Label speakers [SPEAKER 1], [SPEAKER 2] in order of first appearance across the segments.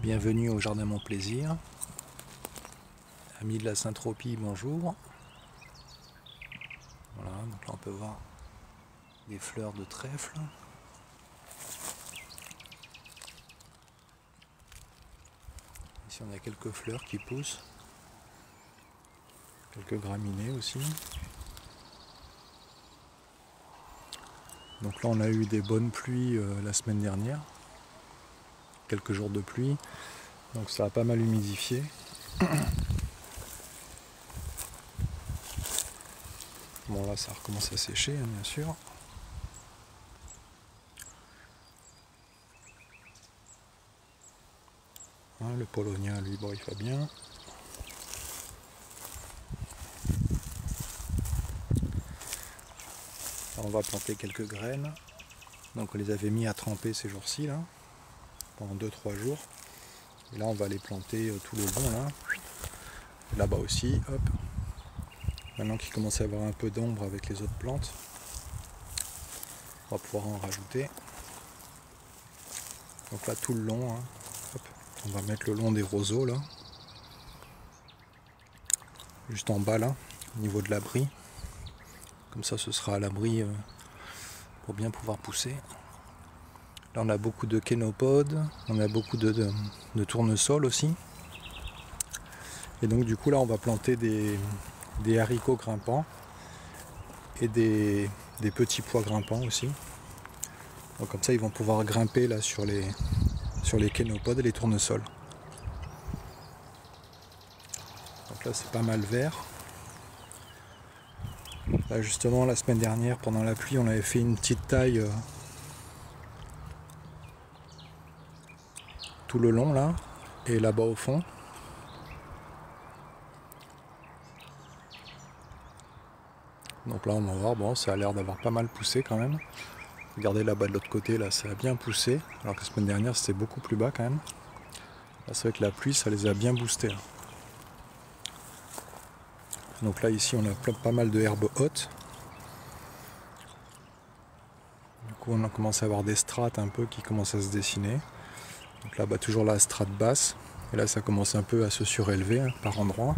[SPEAKER 1] Bienvenue au Jardin Mon Plaisir. Amis de la Saint-Tropez, bonjour. Voilà, donc là on peut voir des fleurs de trèfle. Ici on a quelques fleurs qui poussent. Quelques graminées aussi. Donc là on a eu des bonnes pluies la semaine dernière. Quelques jours de pluie. Donc ça a pas mal humidifié. Bon là ça recommence à sécher hein, bien sûr. Hein, le paulownia lui bon, il va bien. Là, on va planter quelques graines. Donc on les avait mis à tremper ces jours-ci là, pendant 2-3 jours. Et là on va les planter tout le long là. Et là-bas aussi, hop. Maintenant qu'il commence à y avoir un peu d'ombre avec les autres plantes, on va pouvoir en rajouter. Donc là tout le long, hein, hop, on va mettre le long des roseaux là. Juste en bas là, au niveau de l'abri. Comme ça ce sera à l'abri pour bien pouvoir pousser. Là on a beaucoup de kénopodes, on a beaucoup de tournesols aussi. Et donc du coup là on va planter des haricots grimpants et des petits pois grimpants aussi. Donc comme ça ils vont pouvoir grimper là sur les kénopodes et les tournesols. Donc là c'est pas mal vert. Là justement la semaine dernière pendant la pluie on avait fait une petite taille tout le long là et là-bas au fond. Donc là on va voir, bon ça a l'air d'avoir pas mal poussé quand même. Regardez là-bas de l'autre côté, là ça a bien poussé, alors que la semaine dernière c'était beaucoup plus bas quand même. Là c'est vrai que la pluie ça les a bien boostés. Là. Donc là ici on a pas mal de herbes hautes. Du coup on a commencé à avoir des strates un peu qui commencent à se dessiner. Donc là bah, toujours la strate basse, et là ça commence un peu à se surélever hein, par endroits.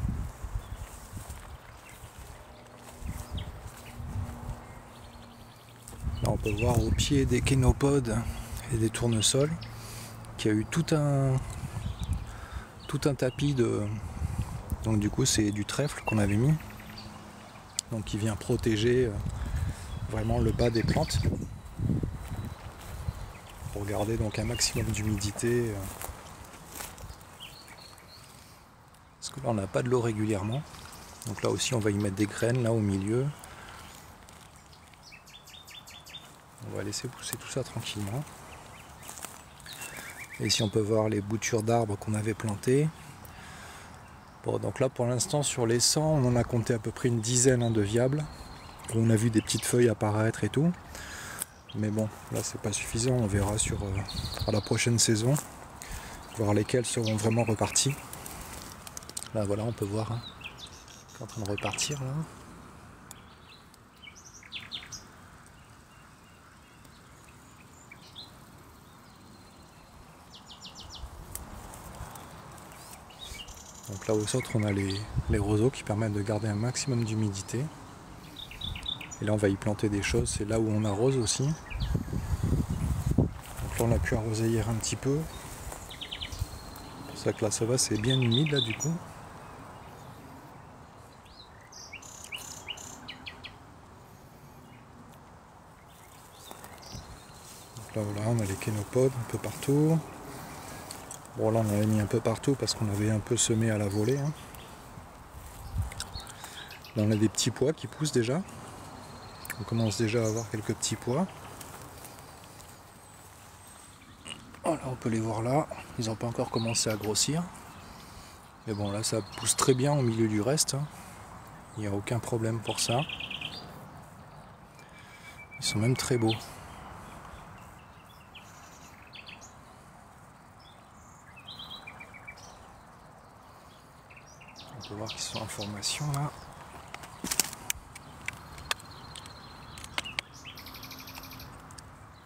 [SPEAKER 1] Là on peut voir au pied des kénopodes et des tournesols qu'il y a eu tout un tapis de... Donc du coup c'est du trèfle qu'on avait mis. Donc qui vient protéger vraiment le bas des plantes. Pour garder donc un maximum d'humidité. Parce que là on n'a pas de l'eau régulièrement. Donc là aussi on va y mettre des graines là au milieu. On va laisser pousser tout ça tranquillement. Et ici on peut voir les boutures d'arbres qu'on avait plantées. Bon, donc là pour l'instant sur les 100 on en a compté à peu près une dizaine hein, de viables. On a vu des petites feuilles apparaître et tout. Mais bon là c'est pas suffisant, on verra sur à la prochaine saison. Voir lesquelles seront vraiment reparties. Là voilà on peut voir hein, c'est en train de repartir là. Donc là aux autres on a les roseaux qui permettent de garder un maximum d'humidité. Et là on va y planter des choses, c'est là où on arrose aussi. Donc là on a pu arroser hier un petit peu. C'est pour ça que là ça va, c'est bien humide là du coup. Donc là voilà, on a les kénopodes un peu partout. Bon là on en avait mis un peu partout parce qu'on avait un peu semé à la volée. Hein. Là on a des petits pois qui poussent déjà. On commence déjà à avoir quelques petits pois. Voilà, on peut les voir là. Ils n'ont pas encore commencé à grossir. Mais bon là ça pousse très bien au milieu du reste. Hein. Il n'y a aucun problème pour ça. Ils sont même très beaux. On peut voir qu'ils sont en formation là.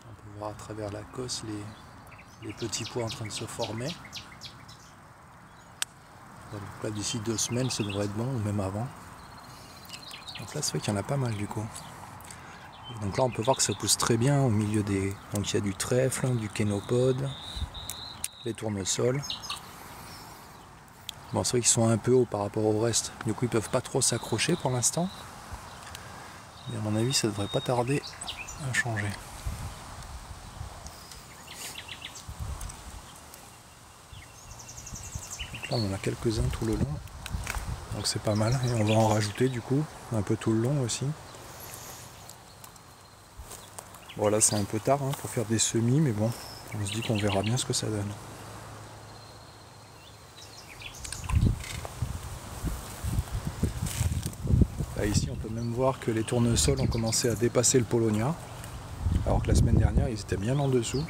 [SPEAKER 1] On peut voir à travers la cosse les petits pois en train de se former. Donc là d'ici 2 semaines ça devrait être bon, ou même avant. Donc là c'est vrai qu'il y en a pas mal du coup. Donc là on peut voir que ça pousse très bien au milieu des... Donc il y a du trèfle, du kénopode, les tournesols. Bon c'est vrai qu'ils sont un peu hauts par rapport au reste, du coup ils peuvent pas trop s'accrocher pour l'instant. Mais à mon avis ça devrait pas tarder à changer. Donc là on en a quelques-uns tout le long. Donc c'est pas mal, et on va en rajouter du coup, un peu tout le long aussi. Bon là c'est un peu tard pour faire des semis, mais bon, on se dit qu'on verra bien ce que ça donne. Là ici on peut même voir que les tournesols ont commencé à dépasser le Paulownia, alors que la semaine dernière ils étaient bien en dessous.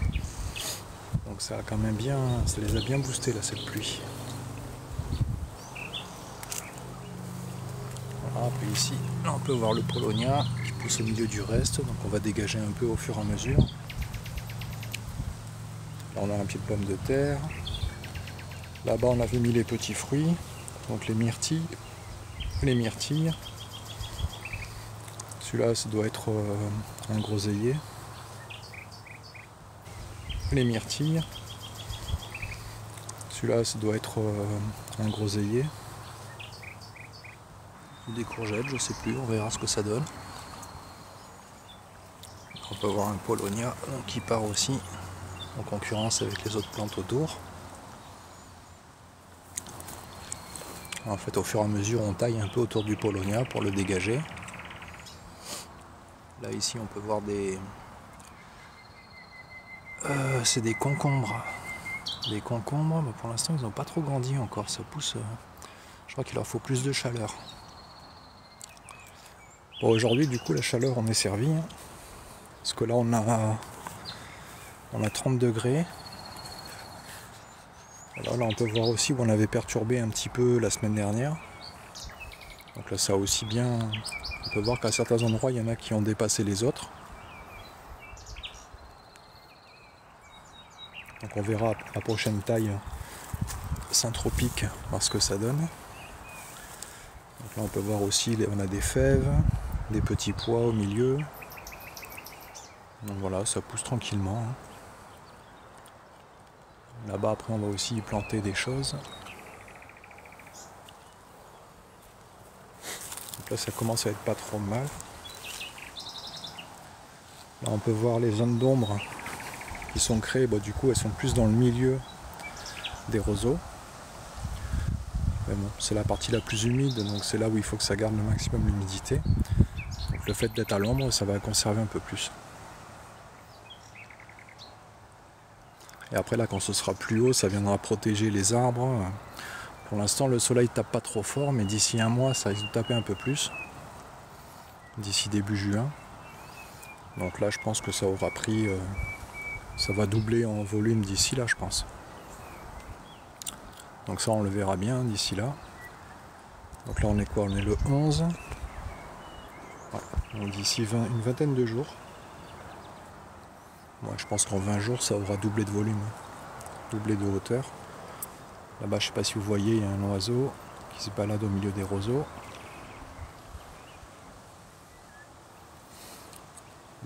[SPEAKER 1] Donc ça a quand même bien, ça les a bien boostés là cette pluie. Voilà, puis ici, là on peut voir le Paulownia qui pousse au milieu du reste, donc on va dégager un peu au fur et à mesure. Là on a un pied de pomme de terre. Là-bas on avait mis les petits fruits, donc les myrtilles. Celui-là ça doit être un groseillier. Les myrtilles. Celui-là ça doit être un groseillier. Des courgettes, je sais plus, on verra ce que ça donne. On peut voir un Paulownia qui part aussi en concurrence avec les autres plantes autour. En fait au fur et à mesure on taille un peu autour du Paulownia pour le dégager. Là ici on peut voir des... c'est des concombres. Des concombres, mais pour l'instant ils n'ont pas trop grandi encore, ça pousse... Je crois qu'il leur faut plus de chaleur. Bon aujourd'hui du coup la chaleur on est servi. Parce que là on a 30 degrés. Alors là on peut voir aussi où on avait perturbé un petit peu la semaine dernière. Donc là ça a aussi bien... On peut voir qu'à certains endroits il y en a qui ont dépassé les autres. Donc on verra la prochaine taille syntropique voir ce que ça donne. Donc là on peut voir aussi, on a des fèves, des petits pois au milieu. Donc voilà, ça pousse tranquillement. Là-bas après on va aussi y planter des choses. Donc là ça commence à être pas trop mal. Là on peut voir les zones d'ombre qui sont créées, du coup elles sont plus dans le milieu des roseaux. Mais bon, c'est la partie la plus humide, donc c'est là où il faut que ça garde le maximum d'humidité. Donc le fait d'être à l'ombre, ça va conserver un peu plus. Et après là, quand ce sera plus haut, ça viendra protéger les arbres. Pour l'instant, le soleil tape pas trop fort, mais d'ici un mois, ça risque de taper un peu plus. D'ici début juin. Donc là, je pense que ça aura pris... ça va doubler en volume d'ici là, je pense. Donc ça, on le verra bien d'ici là. Donc là, on est quoi? On est le 11. Ouais, donc d'ici une vingtaine de jours. Moi, je pense qu'en 20 jours, ça aura doublé de volume. Doublé de hauteur. Là-bas, je sais pas si vous voyez, il y a un oiseau qui se balade au milieu des roseaux.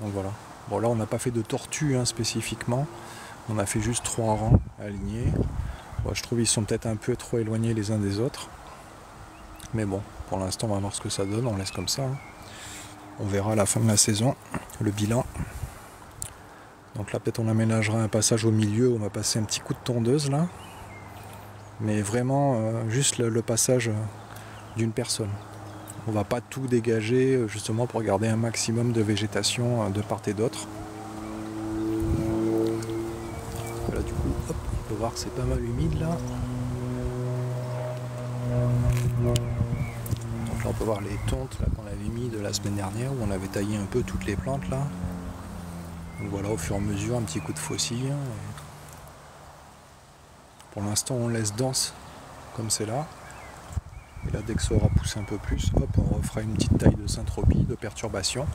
[SPEAKER 1] Donc voilà. Bon là on n'a pas fait de tortues spécifiquement. On a fait juste 3 rangs alignés. Bon, je trouve qu'ils sont peut-être un peu trop éloignés les uns des autres. Mais bon, pour l'instant on va voir ce que ça donne, on laisse comme ça. On verra à la fin de la saison le bilan. Donc là peut-être on aménagera un passage au milieu où on va passer un petit coup de tondeuse là. Mais vraiment juste le passage d'une personne. On va pas tout dégager justement pour garder un maximum de végétation de part et d'autre. Voilà du coup, hop, on peut voir que c'est pas mal humide là. Donc là on peut voir les tontes qu'on avait mis de la semaine dernière où on avait taillé un peu toutes les plantes là. Donc voilà, au fur et à mesure un petit coup de faucille. Pour l'instant on laisse dense comme c'est là. Et là, dès que ça aura poussé un peu plus, hop, on refera une petite taille de syntropie, de perturbation.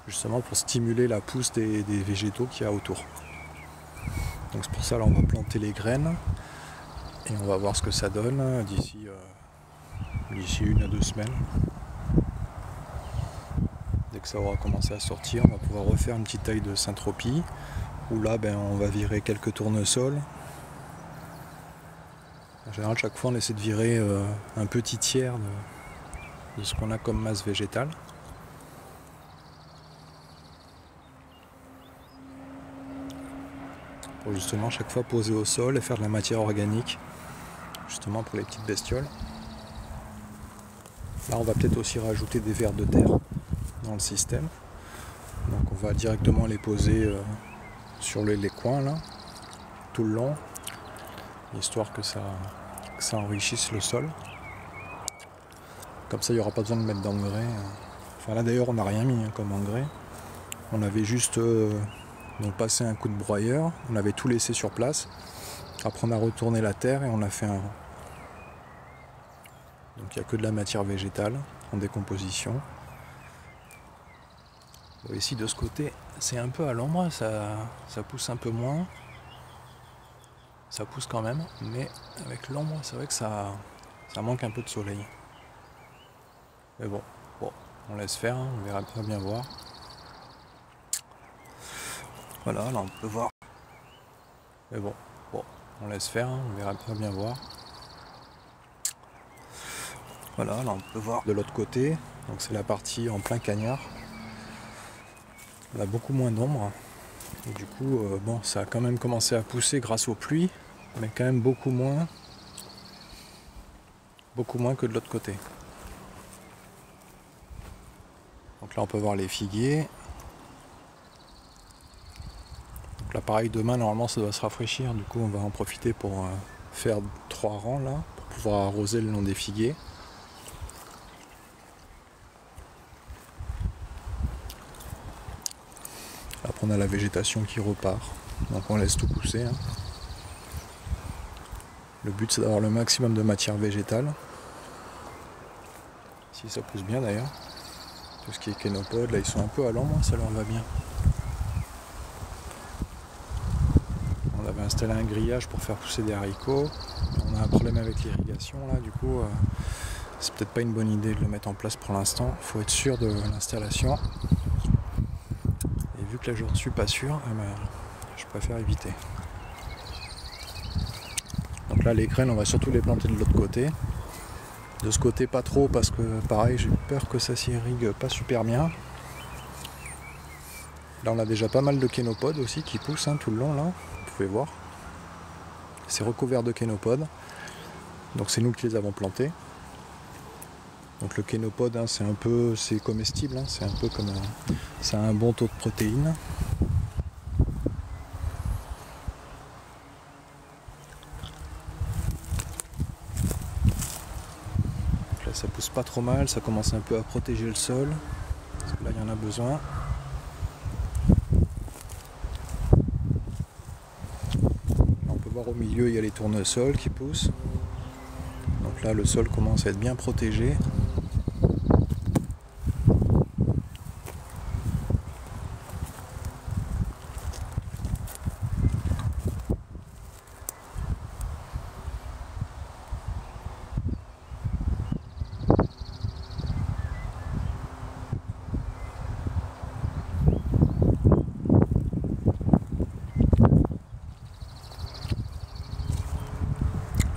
[SPEAKER 1] Justement pour stimuler la pousse des végétaux qu'il y a autour. Donc c'est pour ça, là, on va planter les graines. Et on va voir ce que ça donne d'ici 1 à 2 semaines. Dès que ça aura commencé à sortir, on va pouvoir refaire une petite taille de Saint-Tropez, où là on va virer quelques tournesols. En général, chaque fois on essaie de virer un petit tiers de ce qu'on a comme masse végétale. Pour justement chaque fois poser au sol et faire de la matière organique, justement pour les petites bestioles. Là on va peut-être aussi rajouter des vers de terre dans le système. Donc on va directement les poser sur les coins là, tout le long, histoire que ça enrichisse le sol. Comme ça il n'y aura pas besoin de mettre d'engrais. Enfin là d'ailleurs on n'a rien mis comme engrais. On avait juste donc passé un coup de broyeur, on avait tout laissé sur place. Après on a retourné la terre et on a fait un... Donc il n'y a que de la matière végétale en décomposition. Bon, ici de ce côté c'est un peu à l'ombre, ça pousse un peu moins. Ça pousse quand même, mais avec l'ombre c'est vrai que ça manque un peu de soleil. Mais bon, on laisse faire, hein, on verra bien voir. Voilà, là on peut voir. Mais bon, on laisse faire, hein, on verra bien voir. Voilà, là on peut voir de l'autre côté, donc c'est la partie en plein cagnard. On a beaucoup moins d'ombre. Et du coup, ça a quand même commencé à pousser grâce aux pluies, mais quand même beaucoup moins que de l'autre côté. Donc là on peut voir les figuiers. Donc là pareil, demain normalement ça doit se rafraîchir, du coup on va en profiter pour faire 3 rangs là, pour pouvoir arroser le long des figuiers. Après on a la végétation qui repart, donc on laisse tout pousser. Hein. Le but c'est d'avoir le maximum de matière végétale. Si ça pousse bien d'ailleurs. Tout ce qui est kénopodes, là ils sont un peu à l'ombre, ça leur va bien. On avait installé un grillage pour faire pousser des haricots. On a un problème avec l'irrigation là, du coup c'est peut-être pas une bonne idée de le mettre en place pour l'instant. Il faut être sûr de l'installation. Et vu que là je ne suis pas sûr, je préfère éviter. Donc là les graines on va surtout les planter de l'autre côté. De ce côté pas trop parce que pareil j'ai peur que ça s'irrigue pas super bien. Là on a déjà pas mal de kénopodes aussi qui poussent tout le long là, vous pouvez voir. C'est recouvert de kénopodes. Donc c'est nous qui les avons plantés. Donc le kénopode c'est comestible, c'est un peu comme ça a un bon taux de protéines. Ça pousse pas trop mal, ça commence un peu à protéger le sol, parce que là il y en a besoin. Là, on peut voir au milieu il y a les tournesols qui poussent. Donc là le sol commence à être bien protégé.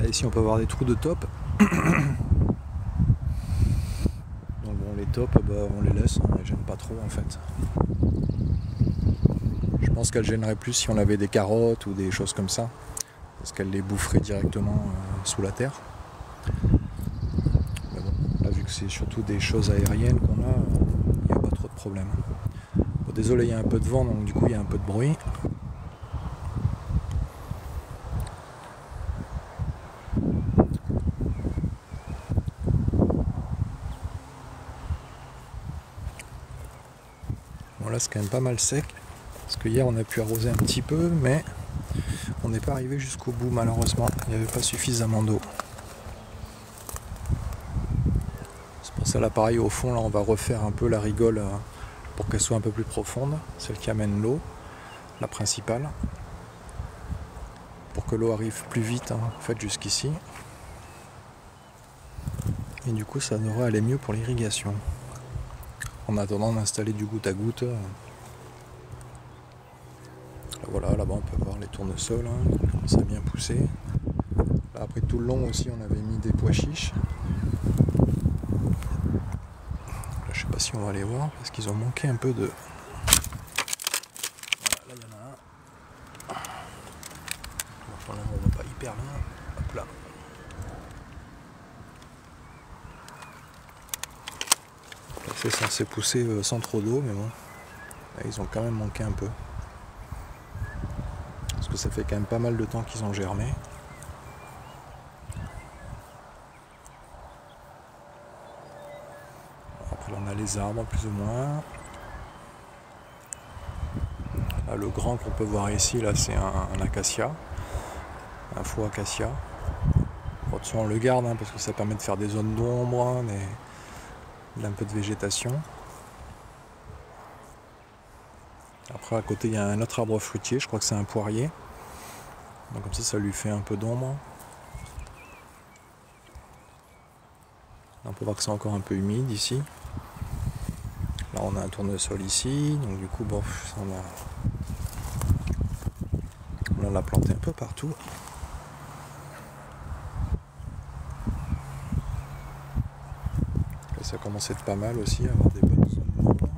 [SPEAKER 1] Ici on peut avoir des trous de taupe. Donc bon, les taupes on les laisse, on les gêne pas trop en fait. Je pense qu'elles gêneraient plus si on avait des carottes ou des choses comme ça, parce qu'elles les boufferaient directement sous la terre. Mais bon, là vu que c'est surtout des choses aériennes qu'on a, il n'y a pas trop de problème. Bon, désolé, il y a un peu de vent, donc du coup il y a un peu de bruit. Bon là c'est quand même pas mal sec, parce que hier on a pu arroser un petit peu, mais on n'est pas arrivé jusqu'au bout malheureusement, il n'y avait pas suffisamment d'eau. C'est pour ça là pareil au fond là on va refaire un peu la rigole pour qu'elle soit un peu plus profonde, celle qui amène l'eau, la principale, pour que l'eau arrive plus vite, hein, en fait, jusqu'ici. Et du coup, ça devrait aller mieux pour l'irrigation. En attendant d'installer du goutte à goutte. Voilà, là-bas on peut voir les tournesols, hein, qui commencent à bien pousser. Là, après tout le long aussi, on avait mis des pois chiches. Là, je sais pas si on va les voir, parce qu'ils ont manqué un peu de... Voilà, là il y en a un. Bon, là, on va pas hyper loin. Hop là. C'est censé pousser sans trop d'eau, mais bon, là, ils ont quand même manqué un peu. Parce que ça fait quand même pas mal de temps qu'ils ont germé. Après là, on a les arbres plus ou moins. Là, le grand qu'on peut voir ici, là, c'est un acacia, un faux acacia. Bon, de toute façon, on le garde, hein, parce que ça permet de faire des zones d'ombre, hein, un peu de végétation. Après à côté il y a un autre arbre fruitier, je crois que c'est un poirier. Donc comme ça lui fait un peu d'ombre. On peut voir que c'est encore un peu humide ici. Là on a un tournesol ici, donc du coup bon, on en a planté un peu partout. Là, ça commence à être pas mal aussi, à avoir des bonnes zones d'ombre.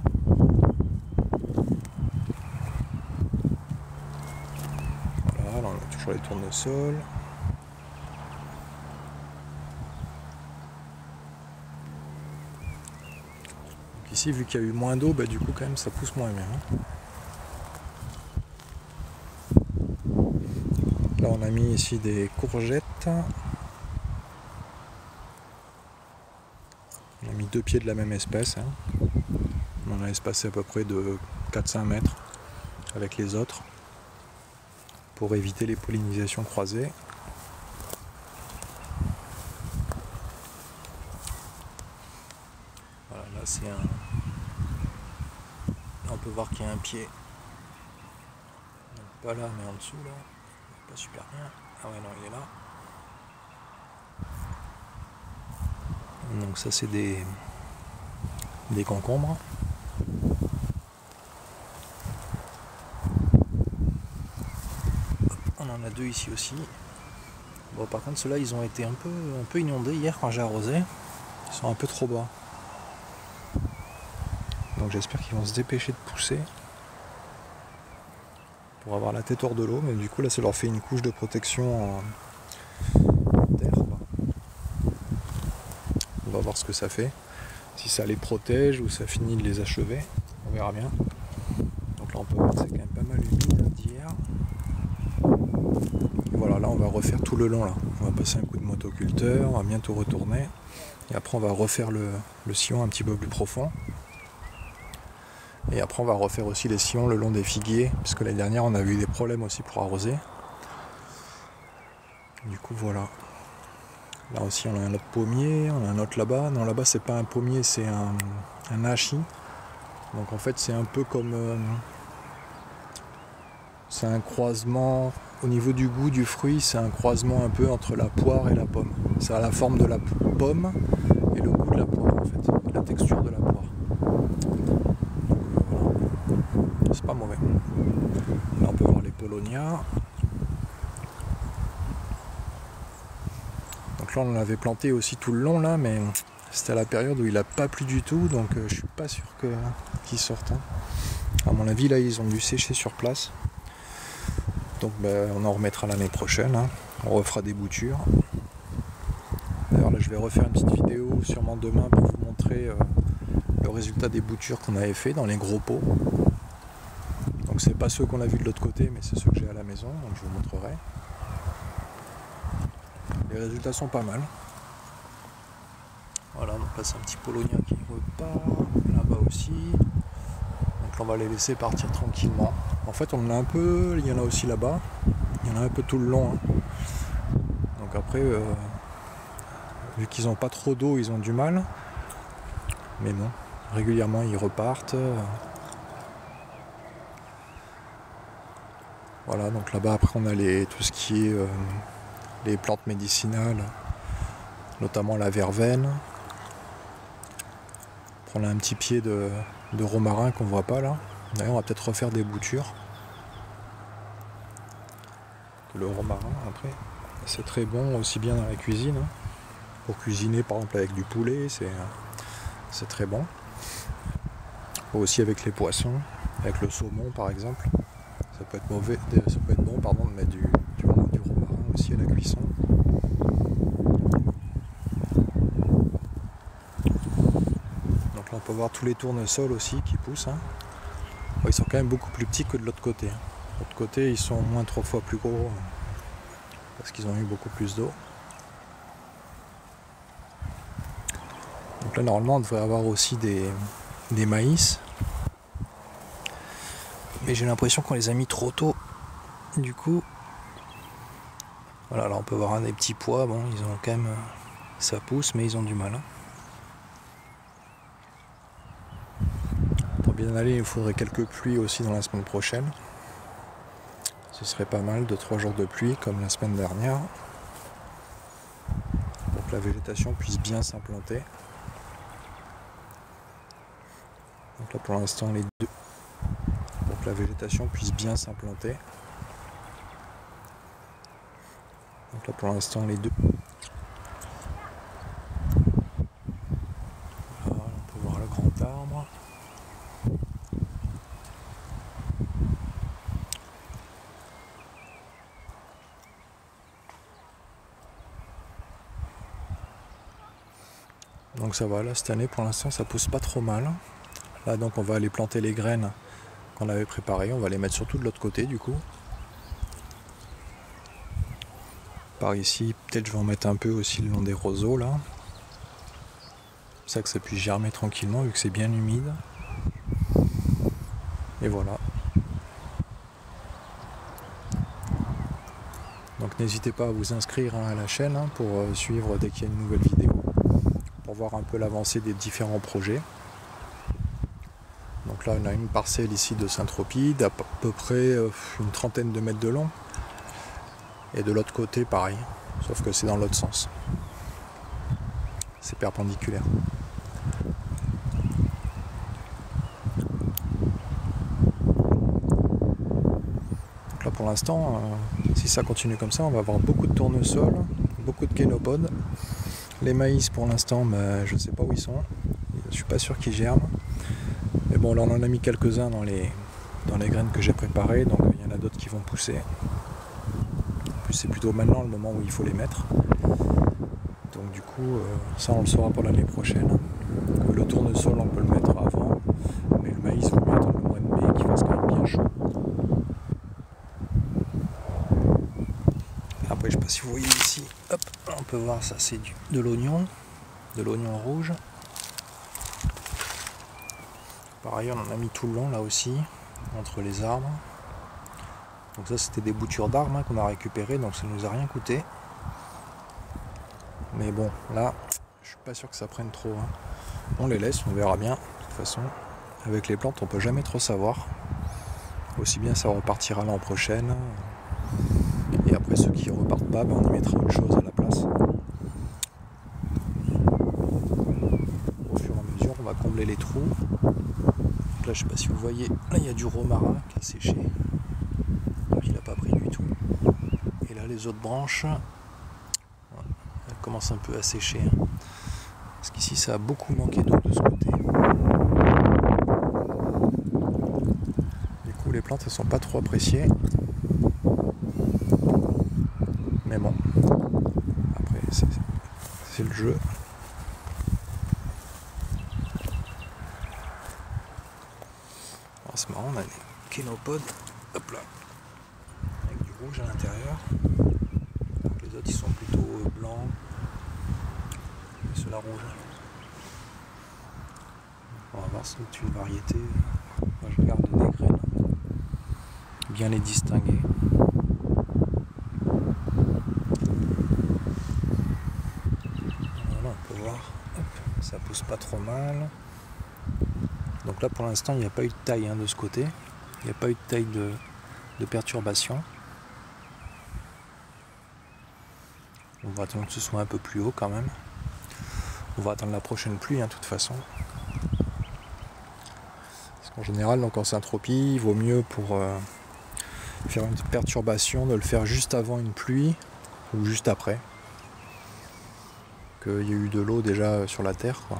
[SPEAKER 1] Voilà, là on a toujours les tournesols. Donc ici vu qu'il y a eu moins d'eau, bah, du coup quand même ça pousse moins bien. Hein. Là on a mis ici des courgettes. On a mis 2 pieds de la même espèce. Hein. On a espacé à peu près de 4-5 mètres avec les autres pour éviter les pollinisations croisées. Voilà, là c'est un... Là on peut voir qu'il y a un pied. Pas là mais en dessous là. Pas super bien. Ah ouais non il est là. Donc ça c'est des concombres. On en a 2 ici aussi. Bon par contre ceux-là ils ont été un peu inondés hier quand j'ai arrosé. Ils sont un peu trop bas. Donc j'espère qu'ils vont se dépêcher de pousser pour avoir la tête hors de l'eau. Mais du coup là ça leur fait une couche de protection en d'herbe. On va voir ce que ça fait. Si ça les protège ou ça finit de les achever. On verra bien. Donc là on peut voir que c'est quand même pas mal humide d'hier. Voilà, là on va refaire tout le long là. On va passer un coup de motoculteur, on va bientôt retourner. Et après on va refaire le sillon un petit peu plus profond. Et après on va refaire aussi les sillons le long des figuiers, parce que l'année dernière on avait eu des problèmes aussi pour arroser. Du coup voilà. Là aussi on a un autre pommier, on a un autre là-bas. Non là-bas c'est pas un pommier, c'est un hachis. Donc en fait c'est un peu comme... c'est un croisement, au niveau du goût du fruit, c'est un croisement un peu entre la poire et la pomme. Ça a la forme de la pomme et le goût de la poire en fait, et la texture de la poire. Voilà. C'est pas mauvais. Là on peut voir les Paulownia. Donc là on l'avait planté aussi tout le long là, mais c'était à la période où il n'a pas plu du tout, donc je suis pas sûr qu'ils sortent. Hein. À mon avis là ils ont dû sécher sur place. Donc on en remettra l'année prochaine, hein. On refera des boutures. D'ailleurs là je vais refaire une petite vidéo sûrement demain pour vous montrer le résultat des boutures qu'on avait fait dans les gros pots. Donc c'est pas ceux qu'on a vu de l'autre côté, mais c'est ceux que j'ai à la maison, donc je vous montrerai. Les résultats sont pas mal. Voilà, donc là c'est un petit Paulownia qui repart, là-bas aussi. Donc là on va les laisser partir tranquillement. En fait on en a un peu, il y en a aussi là-bas, il y en a un peu tout le long. Hein. Donc après, vu qu'ils n'ont pas trop d'eau, ils ont du mal. Mais bon, régulièrement ils repartent. Voilà, donc là-bas après on a tout ce qui est les plantes médicinales, notamment la verveine. On a un petit pied de romarin qu'on voit pas là. D'ailleurs on va peut-être refaire des boutures. Le romarin après, c'est très bon aussi bien dans la cuisine. Hein. Pour cuisiner par exemple avec du poulet, c'est très bon. Aussi avec les poissons, avec le saumon par exemple. Ça peut être bon de mettre du romarin aussi à la cuisson. Donc là on peut voir tous les tournesols aussi qui poussent. Hein. Bon, ils sont quand même beaucoup plus petits que de l'autre côté. De l'autre côté ils sont au moins 3 fois plus gros parce qu'ils ont eu beaucoup plus d'eau. Donc là normalement on devrait avoir aussi des maïs. Mais j'ai l'impression qu'on les a mis trop tôt. Du coup, voilà, là on peut voir un des petits pois. Bon, ils ont quand même, ça pousse, mais ils ont du mal. Hein. Pour bien aller, il faudrait quelques pluies aussi dans la semaine prochaine. Ce serait pas mal, 2-3 jours de pluie comme la semaine dernière. Pour que la végétation puisse bien s'implanter. Donc là pour l'instant les deux. Pour que la végétation puisse bien s'implanter. Donc là pour l'instant les deux. Voilà, on peut voir le grand arbre. Donc ça va, là cette année pour l'instant ça pousse pas trop mal. Là donc on va aller planter les graines qu'on avait préparées, on va les mettre surtout de l'autre côté du coup. Par ici, peut-être je vais en mettre un peu aussi le long des roseaux là. Comme ça que ça puisse germer tranquillement vu que c'est bien humide. Et voilà. Donc n'hésitez pas à vous inscrire à la chaîne pour suivre dès qu'il y a une nouvelle vidéo. Pour voir un peu l'avancée des différents projets. Donc là on a une parcelle ici de Saint-Tropide, à peu près une trentaine de mètres de long. Et de l'autre côté pareil, sauf que c'est dans l'autre sens. C'est perpendiculaire. Donc là pour l'instant, si ça continue comme ça, on va avoir beaucoup de tournesols, beaucoup de kénopodes. Les maïs pour l'instant, je ne sais pas où ils sont. Je suis pas sûr qu'ils germent. Mais bon, là on en a mis quelques-uns dans les graines que j'ai préparées, donc il y en a d'autres qui vont pousser. En plus c'est plutôt maintenant le moment où il faut les mettre. Donc du coup, ça on le saura pour l'année prochaine. Le tournesol on peut le mettre avant, mais le maïs il faut attendre le mois de mai qu'il fasse quand même bien chaud. Après je sais pas si vous voyez ici, hop, on peut voir ça c'est de l'oignon rouge. Pareil on en a mis tout le long là aussi, entre les arbres. Donc ça c'était des boutures d'arbres qu'on a récupérées, donc ça nous a rien coûté. Mais bon, là, je suis pas sûr que ça prenne trop. Hein. On les laisse, on verra bien. De toute façon, avec les plantes, on peut jamais trop savoir. Aussi bien ça repartira l'an prochain. Et après, ceux qui repartent pas, on y mettra autre chose à la place. Au fur et à mesure, on va combler les trous. Donc là, je sais pas si vous voyez, là il y a du romarin qui a séché. Donc il n'a pas pris du tout. Et là, les autres branches, elles commencent un peu à sécher. Hein. Parce qu'ici, ça a beaucoup manqué d'eau de ce côté. Du coup, les plantes, elles sont pas trop appréciées. Mais bon, après, c'est le jeu. Alors, c'est marrant, on a des kénopodes, hop là, avec du rouge à l'intérieur. Donc les autres, ils sont plutôt blancs. Et ceux-là rouges. On va voir si c'est une variété. Moi, je garde des graines. Bien les distinguer. Voilà, on peut voir. Hop, ça pousse pas trop mal. Donc là, pour l'instant, il n'y a pas eu de taille de ce côté. Il n'y a pas eu de taille de perturbation. On va attendre que ce soit un peu plus haut quand même. On va attendre la prochaine pluie, hein, de toute façon. Parce qu'en général, donc en syntropie, il vaut mieux pour faire une perturbation de le faire juste avant une pluie ou juste après. Qu'il y a eu de l'eau déjà sur la terre, quoi.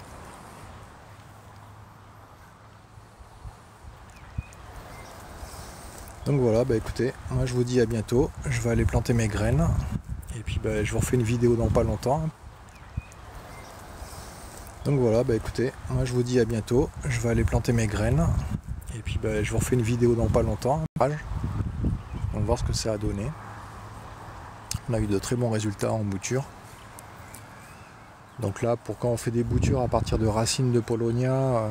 [SPEAKER 1] Donc voilà, bah écoutez, moi je vous dis à bientôt. Je vais aller planter mes graines. Et puis bah, je vous refais une vidéo dans pas longtemps. Donc voilà, bah écoutez, moi je vous dis à bientôt. Je vais aller planter mes graines. Et puis bah, je vous refais une vidéo dans pas longtemps. On va voir ce que ça a donné. On a eu de très bons résultats en bouture. Donc là, pour quand on fait des boutures à partir de racines de Paulownia,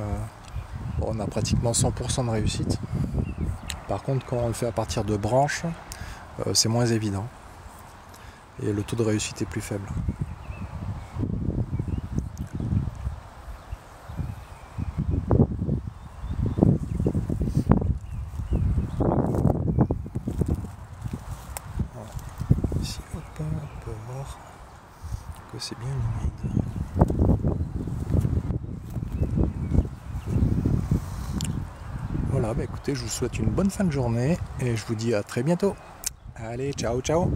[SPEAKER 1] on a pratiquement 100% de réussite. Par contre, quand on le fait à partir de branches, c'est moins évident. Et le taux de réussite est plus faible. Voilà. Ici, hop, on peut voir que c'est bien humide. Voilà, bah écoutez, je vous souhaite une bonne fin de journée et je vous dis à très bientôt. Allez, ciao, ciao!